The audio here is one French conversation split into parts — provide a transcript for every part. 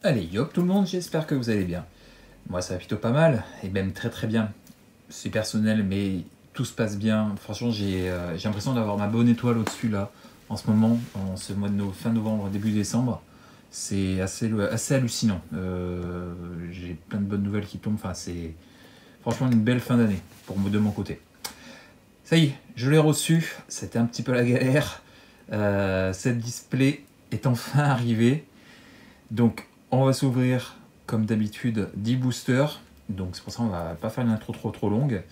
Allez, yop tout le monde, j'espère que vous allez bien. Moi ça va plutôt pas mal, et même très très bien. C'est personnel, mais tout se passe bien. Franchement, j'ai l'impression d'avoir ma bonne étoile au-dessus là, en ce moment, en ce mois de fin novembre, début décembre. C'est assez hallucinant. J'ai plein de bonnes nouvelles qui tombent, enfin c'est franchement une belle fin d'année, de mon côté. Ça y est, je l'ai reçu, c'était un petit peu la galère. Cette display est enfin arrivée. Donc on va s'ouvrir comme d'habitude 10 boosters. Donc c'est pour ça qu'on va pas faire une intro trop longue.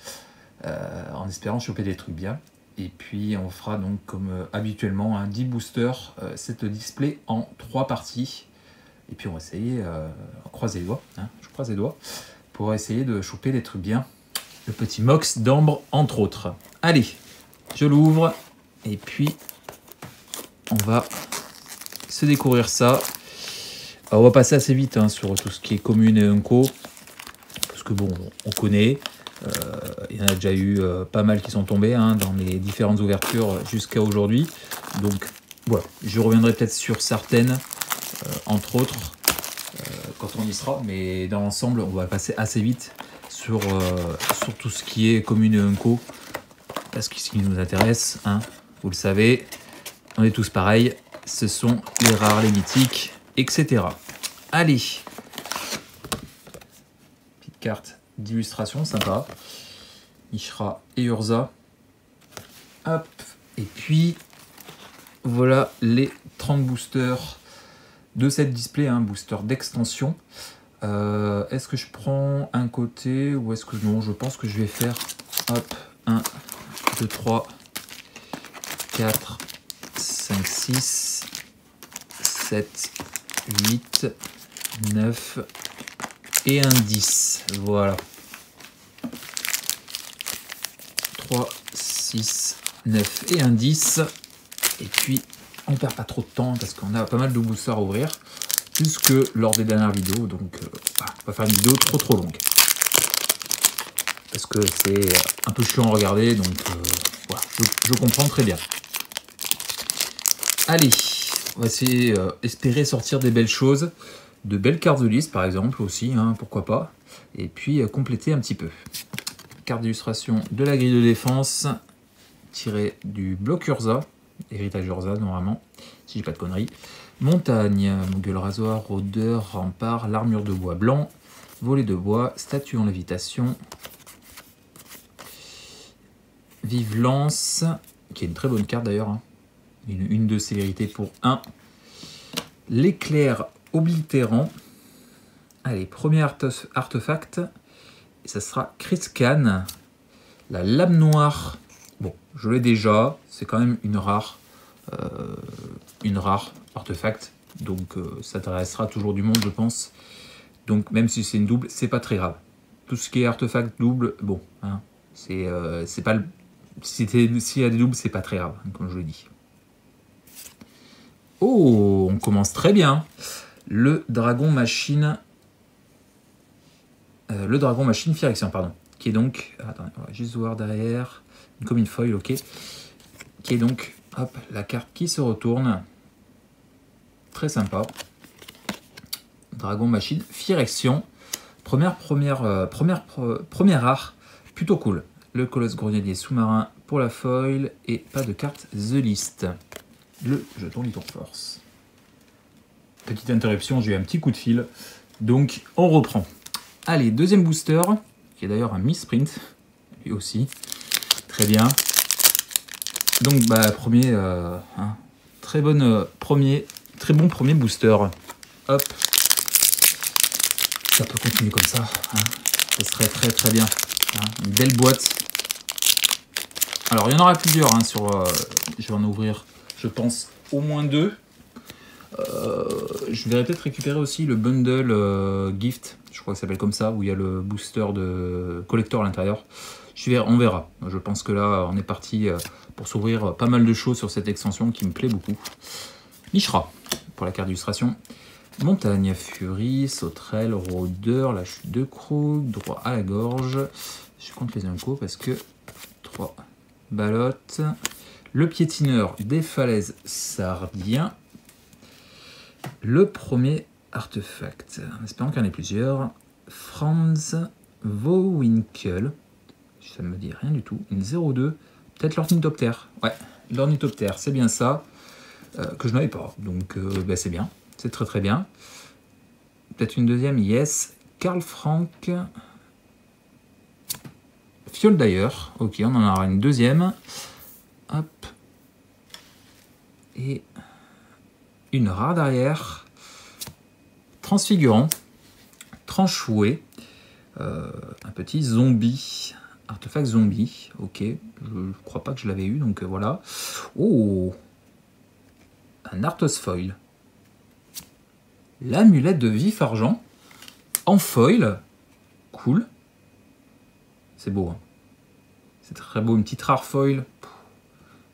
En espérant choper des trucs bien. Et puis on fera donc comme habituellement un 10 boosters, cette display en 3 parties. Et puis on va essayer, croiser les doigts, hein, je croise les doigts, pour essayer de choper des trucs bien. Le petit Mox d'Ambre entre autres. Allez, je l'ouvre et puis on va se découvrir ça. Alors, on va passer assez vite hein, sur tout ce qui est commune et Unco, parce que bon, on connaît. Il y en a déjà eu pas mal qui sont tombés hein, dans les différentes ouvertures jusqu'à aujourd'hui. Donc voilà, je reviendrai peut-être sur certaines, entre autres, quand on y sera. Mais dans l'ensemble, on va passer assez vite sur tout ce qui est commune et Unco, parce que ce qui nous intéresse, hein, vous le savez, on est tous pareils, ce sont les rares, les mythiques, etc. Allez, petite carte d'illustration sympa. Mishra et Urza. Hop, et puis voilà les 30 boosters de cette display, un booster d'extension. Est-ce que je prends un côté ou est-ce que non? Je pense que je vais faire hop 1, 2, 3, 4, 5, 6, 7, 8, 9 et un 10. Voilà. 3, 6, 9 et un 10. Et puis, on perd pas trop de temps parce qu'on a pas mal de boosters à ouvrir. Plus que lors des dernières vidéos. Donc, on va faire une vidéo trop longue. Parce que c'est un peu chiant à regarder. Donc, voilà, je comprends très bien. Allez, on va essayer espérer sortir des belles choses. De belles cartes de liste, par exemple, aussi, hein, pourquoi pas. Et puis, compléter un petit peu. Carte d'illustration de la grille de défense, tirée du bloc Urza, héritage Urza normalement, si j'ai pas de conneries. Montagne, gueule rasoir, rôdeur, rempart, l'armure de bois blanc, volet de bois, statue en lévitation, vive lance, qui est une très bonne carte d'ailleurs, hein. Une de célérité pour 1. L'éclair oblitérant. Allez, premier artefact. Et ça sera Criscan, la lame noire. Bon, je l'ai déjà, c'est quand même une rare artefact, donc ça intéressera toujours du monde, je pense. Donc même si c'est une double, c'est pas très grave. Tout ce qui est artefact double, bon, hein, c'est pas le... S'il y a des doubles, c'est pas très grave, hein, comme je l'ai dit. Oh, on commence très bien. Le dragon machine. Le dragon machine Phyrexian, pardon, qui est donc, attendez, on va juste voir derrière, une commune foil, ok, qui est donc, hop, la carte qui se retourne, très sympa, dragon machine Phyrexian, première rare, plutôt cool, le colosse grenadier sous-marin pour la foil, et pas de carte The List, le jeton Liton Force. Petite interruption, j'ai eu un petit coup de fil, donc on reprend. Allez, deuxième booster, qui est d'ailleurs un misprint, lui aussi, très bien. Donc, premier, hein, très bon premier booster. Hop, ça peut continuer comme ça, hein. Ça serait très bien. Hein. Une belle boîte. Alors, il y en aura plusieurs, hein, je vais en ouvrir, je pense, au moins 2. Je vais peut-être récupérer aussi le bundle gift, je crois que ça s'appelle comme ça, où il y a le booster de collector à l'intérieur. On verra. Je pense que là, on est parti pour s'ouvrir pas mal de choses sur cette extension qui me plaît beaucoup. Mishra, pour la carte d'illustration. Montagne, furie, sauterelle, rôdeur, la chute de Krog, droit à la gorge. Je compte les Unco parce que 3 ballottes. Le piétineur des falaises sardien. Le premier artefact, en espérant qu'il y en ait plusieurs. Franz Vohwinkel, ça me dit rien du tout. Une 0-2, peut-être l'ornithoptère. Ouais, l'ornithoptère, c'est bien ça, que je n'avais pas. Donc bah, c'est bien, c'est très très bien. Peut-être une deuxième, yes. Karl Frank Fiole d'ailleurs. Ok, on en aura une deuxième. Hop. Et une rare derrière. Transfigurant. Tranchoué. Un petit zombie. Artefact zombie. Ok. Je ne crois pas que je l'avais eu, donc voilà. Oh, un Arthos foil. L'amulette de vif argent. En foil. Cool. C'est beau. Hein. C'est très beau. Une petite rare foil.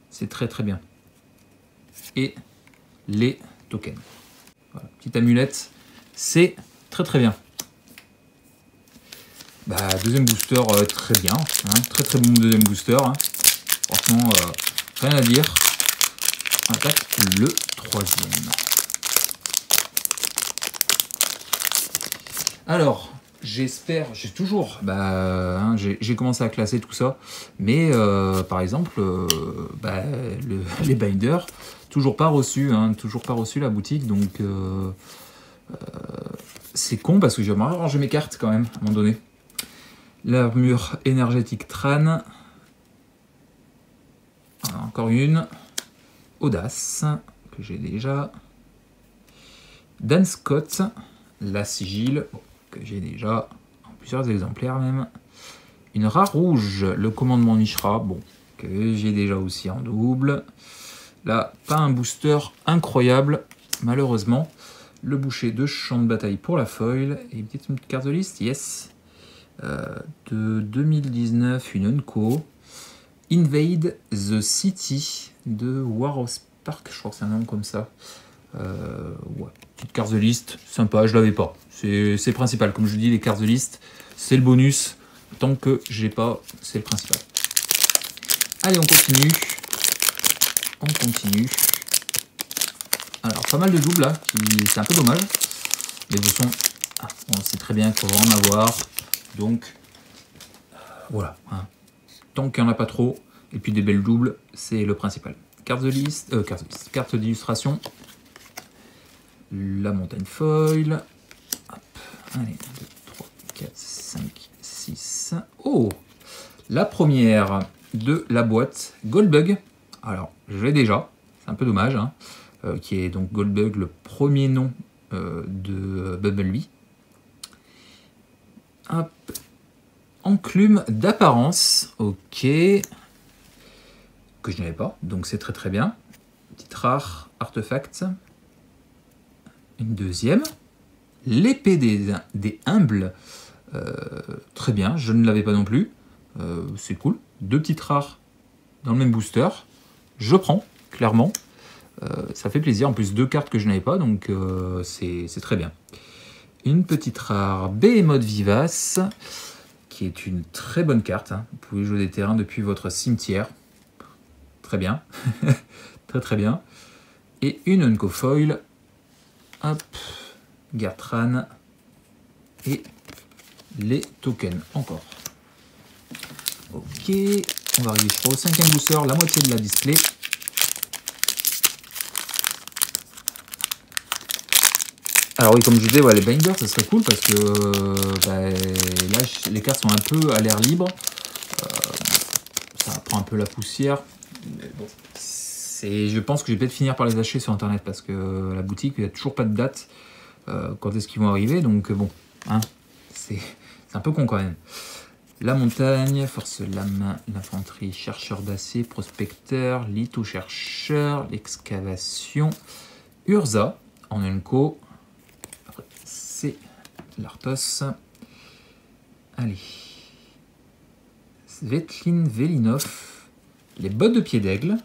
C'est très très bien. Et les tokens. Voilà, petite amulette. C'est très très bien. Bah, deuxième booster, très bien. Hein, très très bon deuxième booster. Hein. Franchement, rien à dire. On attaque le troisième. Alors, j'espère, j'ai toujours, hein, j'ai commencé à classer tout ça, mais par exemple, les binders, toujours pas reçu la boutique, donc c'est con parce que j'aimerais ranger mes cartes quand même, à un moment donné. L'armure énergétique Tran, encore une, Audace, que j'ai déjà, Dan Scott, la sigile, que j'ai déjà, en plusieurs exemplaires même. Une rare rouge, le commandement Mishra, bon, que j'ai déjà aussi en double. Là, pas un booster incroyable, malheureusement. Le boucher de champ de bataille pour la foil. Et peut-être une petite carte de liste, yes. De 2019, une Unco. Invade the City de War of Spark, je crois que c'est un nom comme ça. Ouais, petite carte de liste, sympa, je l'avais pas. C'est principal, comme je dis, les cartes de liste, c'est le bonus. Tant que j'ai pas, c'est le principal. Allez, on continue. On continue. Alors, pas mal de doubles là, c'est un peu dommage. Mais de toute façon, on sait très bien qu'on va en avoir. Donc, voilà. Hein. Tant qu'il n'y en a pas trop, et puis des belles doubles, c'est le principal. Carte de liste, carte d'illustration. La montagne foil. Hop. Allez, 1, 2, 3, 4, 5, 6. Oh, la première de la boîte Goldbug. Alors, je l'ai déjà, c'est un peu dommage. Hein, qui est donc Goldbug, le premier nom de Bumblebee. Hop. Enclume d'apparence. Ok. Que je n'avais pas, donc c'est très très bien. Petite rare artefact. Une deuxième. L'épée des humbles. Très bien, je ne l'avais pas non plus. C'est cool. Deux petites rares dans le même booster. Je prends, clairement. Ça fait plaisir. En plus, deux cartes que je n'avais pas, donc c'est très bien. Une petite rare Behemoth Vivace, qui est une très bonne carte. Hein. Vous pouvez jouer des terrains depuis votre cimetière. Très bien. Très très bien. Et une Unco Foil. Hop. Gartran. Et les tokens encore. Ok. On va arriver, je crois, au cinquième booster, la moitié de la display. Alors oui, comme je disais, ouais, les binders, ça serait cool parce que là, les cartes sont un peu à l'air libre. Ça prend un peu la poussière. Mais bon, je pense que je vais peut-être finir par les acheter sur internet parce que la boutique, il n'y a toujours pas de date quand est-ce qu'ils vont arriver. Donc bon, hein, c'est un peu con quand même. La montagne, force lame, l'infanterie, chercheur d'acier, prospecteur, litho-chercheur, l'excavation, Urza en Unco. C'est l'Arthos. Allez. Svetlin Velinov. Les bottes de pied d'aigle.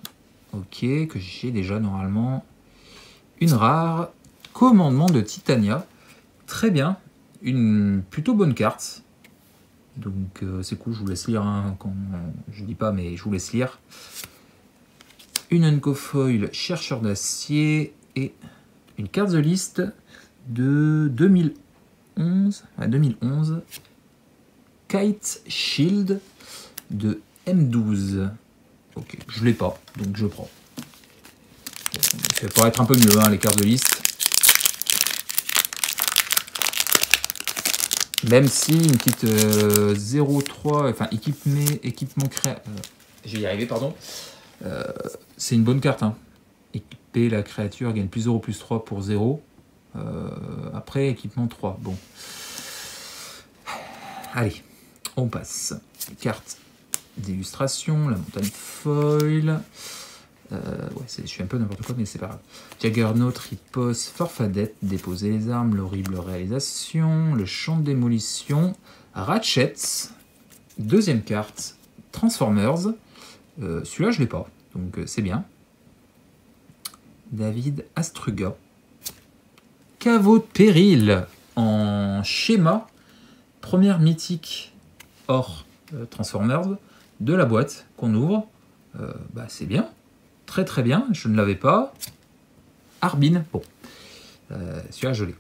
Ok, que j'ai déjà normalement. Une rare. Commandement de Titania. Très bien. Une plutôt bonne carte. Donc c'est cool, je vous laisse lire. Hein, quand je dis pas, mais je vous laisse lire. Une Unco Foil, chercheur d'acier. Et une carte de liste de 2011. Ouais, 2011. Kite Shield de M12. Ok, je l'ai pas, donc je prends. Ça pourrait être un peu mieux, hein, les cartes de liste. Même si une petite 0,3, enfin équipement je vais y arriver, pardon. C'est une bonne carte. Hein. Équiper la créature, gagne plus 0, plus 3 pour 0. Après, équipement 3. Bon. Allez, on passe. Carte d'illustration, la montagne foil. Ouais, je suis un peu n'importe quoi, mais c'est pas grave. Juggernaut, riposte, Farfadet, déposer les armes, l'horrible réalisation, le champ de démolition, Ratchet, deuxième carte, Transformers. Celui-là, je l'ai pas, donc c'est bien. David Astruga. Caveau de péril en schéma. Première mythique hors Transformers de la boîte qu'on ouvre. Bah, c'est bien. Très très bien. Je ne l'avais pas. Arbin. Bon. Celui-là, je l'ai.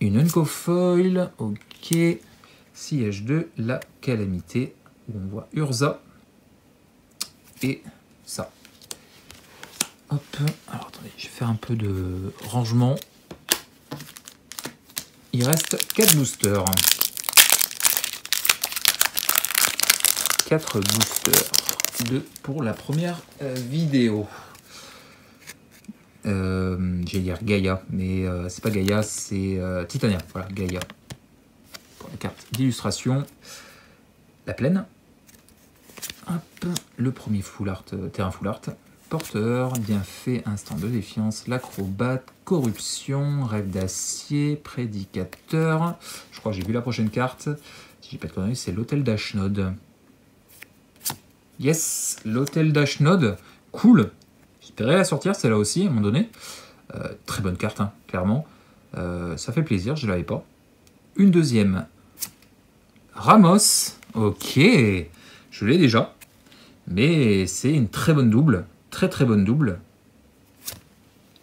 Une Uncofoil. Ok. Siège de la calamité. Où on voit Urza. Et ça. Hop. Alors attendez, je vais faire un peu de rangement. Il reste 4 boosters. 4 boosters pour la première vidéo. J'allais dire Gaïa, mais c'est pas Gaïa, c'est Titania. Voilà, Gaïa. Pour la carte d'illustration. La plaine. Hop, le premier full art, terrain full art. Porteur, bienfait, instant de défiance, l'acrobate, corruption, rêve d'acier, prédicateur. Je crois que j'ai vu la prochaine carte. Si j'ai pas de conneries, c'est l'hôtel d'Ashnod. Yes, l'hôtel d'Ashnod. Cool. J'espérais la sortir, celle-là aussi, à un moment donné. Très bonne carte, hein, clairement. Ça fait plaisir, je ne l'avais pas. Une deuxième. Ramos. Ok. Je l'ai déjà. Mais c'est une très bonne double. Très très bonne double.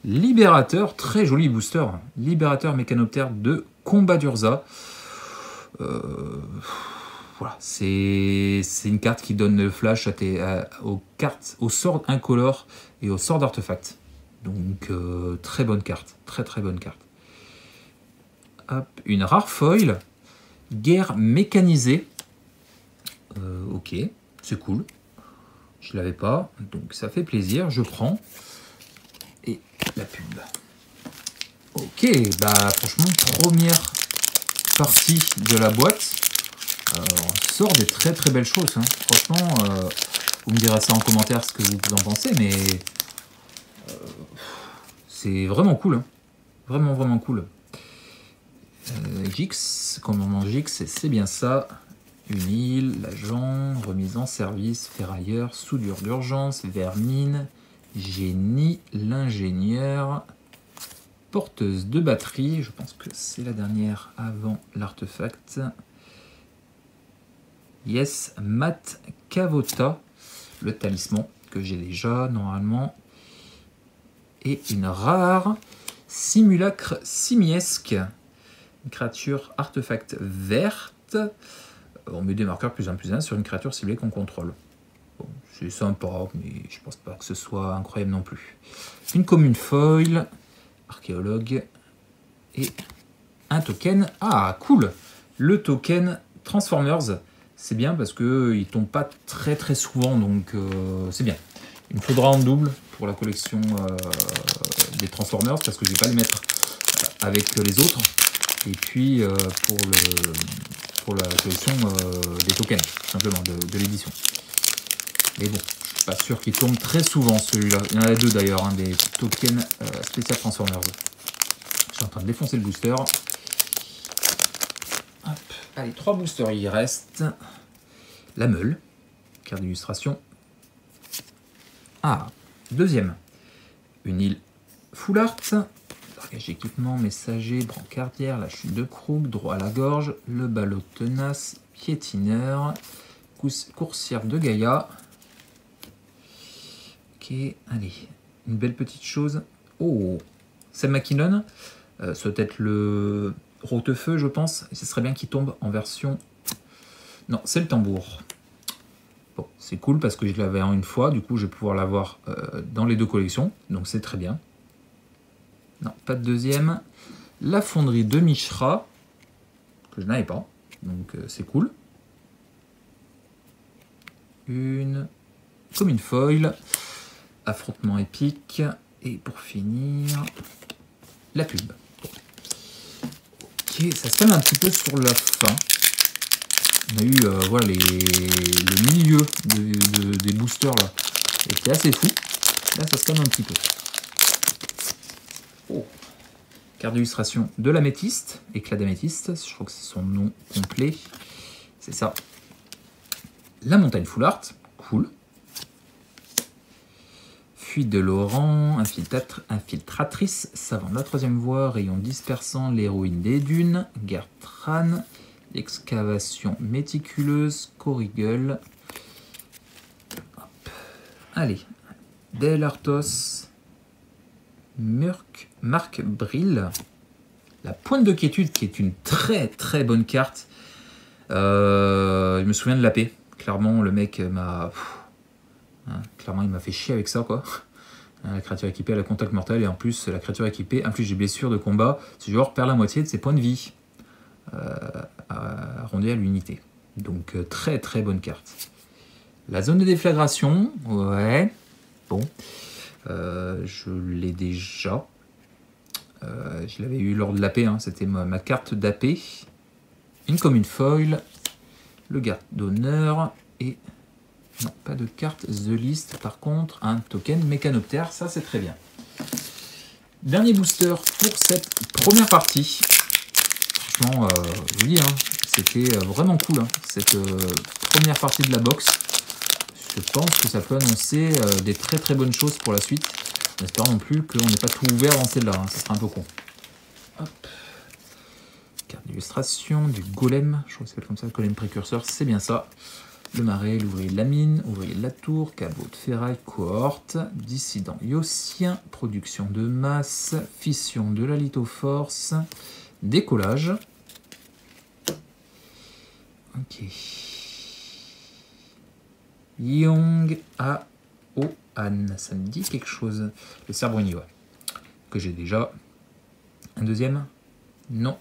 Libérateur, très joli booster. Libérateur mécanoptère de combat d'Urza. Voilà, c'est une carte qui donne le flash aux cartes, aux sorts incolores et aux sorts d'artefacts. Donc très bonne carte, très très bonne carte. Hop, une rare foil, guerre mécanisée. Ok, c'est cool. Je l'avais pas, donc ça fait plaisir, je prends. Et la pub. Ok, bah franchement, première partie de la boîte. On sort des très très belles choses. Hein. Franchement, vous me direz ça en commentaire ce que vous en pensez, mais c'est vraiment cool. Hein. Vraiment vraiment cool. Gix, commandement Gix, c'est bien ça. Une île, l'agent, remise en service, ferrailleur, soudure d'urgence, vermine, génie, l'ingénieur, porteuse de batterie, je pense que c'est la dernière avant l'artefact. Yes, Mat Kavota, le talisman que j'ai déjà normalement. Et une rare simulacre simiesque, une créature artefact verte. On met des marqueurs +1/+1 sur une créature ciblée qu'on contrôle. Bon, c'est sympa, mais je pense pas que ce soit incroyable non plus. Une commune foil, archéologue, et un token. Ah, cool! Le token Transformers, c'est bien parce qu'il tombe pas très très souvent, donc c'est bien. Il me faudra en double pour la collection des Transformers, parce que je vais pas les mettre avec les autres. Et puis pour la collection des tokens, tout simplement, de l'édition. Mais bon, je suis pas sûr qu'il tombe très souvent celui-là. Il y en a deux d'ailleurs, hein, des tokens spécial Transformers. Je suis en train de défoncer le booster. Hop. Allez, 3 boosters, il reste. La meule, carte d'illustration. Ah, deuxième. Une île full art. Largage d'équipement, messager, brancardière, la chute de Krug, droit à la gorge, le ballot tenace, piétineur, coursière de Gaïa. Ok, allez, une belle petite chose. Oh, Sam McKinnon, ça doit être le Roquefeu, je pense. Et ce serait bien qu'il tombe en version... Non, c'est le tambour. Bon, c'est cool parce que je l'avais en une fois. Du coup, je vais pouvoir l'avoir dans les deux collections. Donc, c'est très bien. Non, pas de deuxième. La fonderie de Mishra, que je n'avais pas. Donc, c'est cool. Une commune foil. Affrontement épique. Et pour finir, la pub. Ok, ça se calme un petit peu sur la fin. On a eu voilà, le milieu des boosters là était assez fou. Là, ça se calme un petit peu. Oh. Carte d'illustration de l'améthyste, éclat d'améthyste. Je crois que c'est son nom complet. C'est ça. La montagne full art, cool. Fuite de Laurent, infiltratrice, savant de la troisième voie, rayon dispersant, l'héroïne des dunes, Gertran, excavation méticuleuse, Corrigal. Allez, Del Arthos, Marc Brill, la pointe de quiétude qui est une très très bonne carte. Je me souviens de la paix. Clairement, le mec m'a... clairement, il m'a fait chier avec ça, quoi. La créature équipée a la contact mortel, et en plus, la créature équipée inflige des blessures de combat. Ce joueur perd la moitié de ses points de vie, arrondi à l'unité. Donc, très très bonne carte. La zone de déflagration, ouais, bon. Je l'ai déjà. Je l'avais eu lors de l'AP, hein. C'était ma carte d'AP. Une commune foil, le garde d'honneur, et... Non, pas de carte The List, par contre, un token Mécanoptère, ça c'est très bien. Dernier booster pour cette première partie. Franchement, je vous dis, hein, c'était vraiment cool, hein, cette première partie de la box. Je pense que ça peut annoncer des très très bonnes choses pour la suite. En espérant non plus qu'on n'ait pas tout ouvert dans celle-là, hein, ça sera un peu con. Hop. Carte d'illustration, du golem, je crois que ça s'appelle comme ça, le golem précurseur, c'est bien ça. Le marais, l'ouvrier de la mine, ouvrier de la tour, cabot de ferraille, cohorte, dissident yossien, production de masse, fission de la lithoforce, décollage. Ok. Yong A O An, ça me dit quelque chose. Le cerbruni, ouais. Que j'ai déjà. Un deuxième? Non.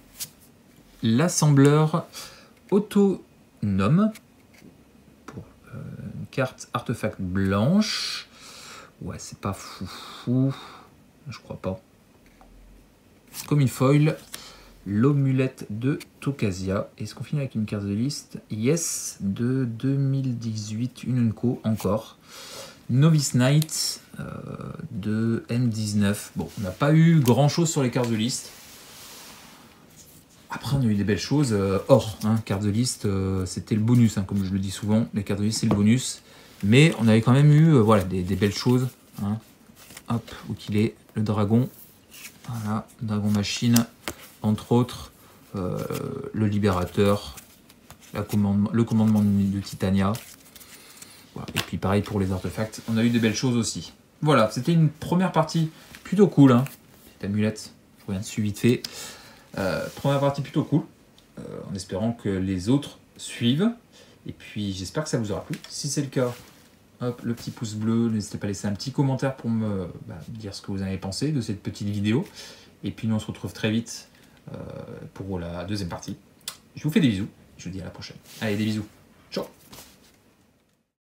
L'assembleur autonome. Une carte artefact blanche. Ouais, c'est pas fou. Je crois pas. Commune foil. L'omulette de Tokasia. Est-ce qu'on finit avec une carte de liste? Yes, de 2018. Une Unco encore. Novice Knight de M19. Bon, on n'a pas eu grand chose sur les cartes de liste. Après, on a eu des belles choses. Or, hein, carte de liste, c'était le bonus, hein, comme je le dis souvent. Les cartes de liste, c'est le bonus. Mais on avait quand même eu voilà, des belles choses. Hein. Hop, où qu'il est, le dragon. Voilà, le dragon machine, entre autres. Le libérateur. Le commandement de Titania. Voilà. Et puis pareil pour les artefacts. On a eu des belles choses aussi. Voilà, c'était une première partie plutôt cool. Hein. Petite amulette, je reviens dessus vite fait. Première partie plutôt cool, en espérant que les autres suivent. Et puis j'espère que ça vous aura plu. Si c'est le cas, hop, le petit pouce bleu, n'hésitez pas à laisser un petit commentaire pour me dire ce que vous avez pensé de cette petite vidéo. Et puis nous on se retrouve très vite pour la deuxième partie. Je vous fais des bisous, je vous dis à la prochaine. Allez, des bisous.